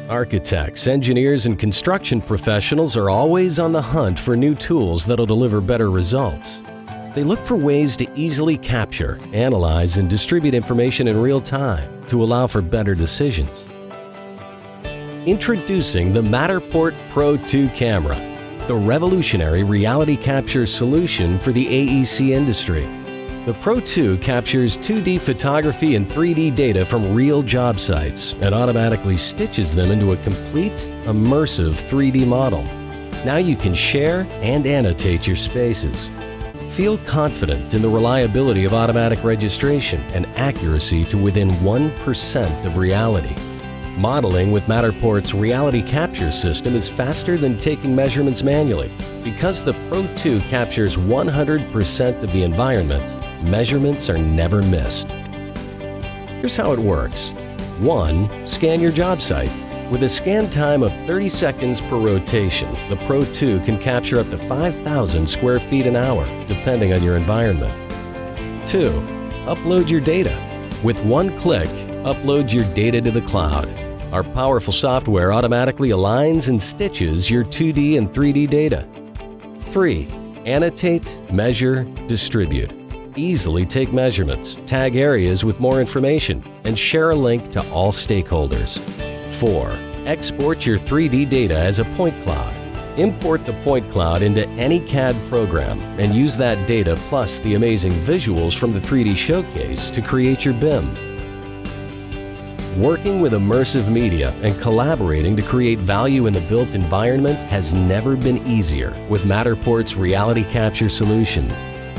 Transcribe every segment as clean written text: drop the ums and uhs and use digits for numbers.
Architects, engineers, and construction professionals are always on the hunt for new tools that'll deliver better results. They look for ways to easily capture, analyze, and distribute information in real time to allow for better decisions. Introducing the Matterport Pro 2 camera, the revolutionary reality capture solution for the AEC industry. The Pro 2 captures 2D photography and 3D data from real job sites and automatically stitches them into a complete, immersive 3D model. Now you can share and annotate your spaces. Feel confident in the reliability of automatic registration and accuracy to within 1% of reality. Modeling with Matterport's reality capture system is faster than taking measurements manually. Because the Pro 2 captures 100% of the environment, measurements are never missed. Here's how it works. 1. Scan your job site. With a scan time of 30 seconds per rotation, the Pro 2 can capture up to 5,000 square feet an hour, depending on your environment. 2. Upload your data. With one click, upload your data to the cloud. Our powerful software automatically aligns and stitches your 2D and 3D data. 3. Annotate, measure, distribute. Easily take measurements, tag areas with more information, and share a link to all stakeholders. 4. Export your 3D data as a point cloud. Import the point cloud into any CAD program and use that data plus the amazing visuals from the 3D showcase to create your BIM. Working with immersive media and collaborating to create value in the built environment has never been easier with Matterport's reality capture solution.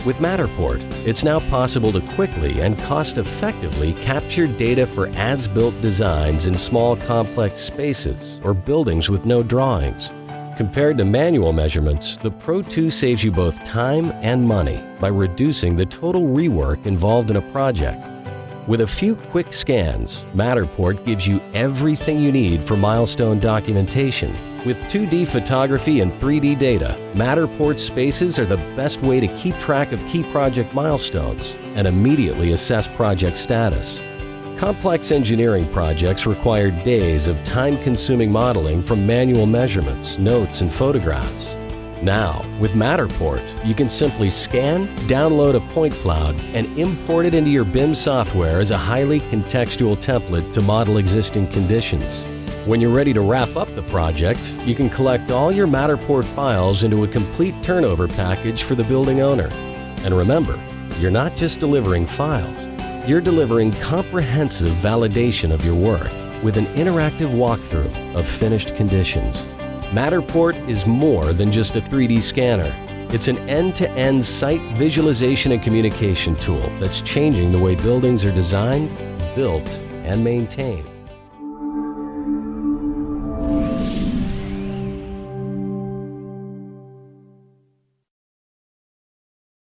With Matterport, it's now possible to quickly and cost-effectively capture data for as-built designs in small, complex spaces or buildings with no drawings. Compared to manual measurements, the Pro 2 saves you both time and money by reducing the total rework involved in a project. With a few quick scans, Matterport gives you everything you need for milestone documentation. With 2D photography and 3D data, Matterport spaces are the best way to keep track of key project milestones and immediately assess project status. Complex engineering projects require days of time-consuming modeling from manual measurements, notes, and photographs. Now, with Matterport, you can simply scan, download a point cloud, and import it into your BIM software as a highly contextual template to model existing conditions. When you're ready to wrap up the project, you can collect all your Matterport files into a complete turnover package for the building owner. And remember, you're not just delivering files, you're delivering comprehensive validation of your work with an interactive walkthrough of finished conditions. Matterport is more than just a 3D scanner. It's an end-to-end site visualization and communication tool that's changing the way buildings are designed, built, and maintained.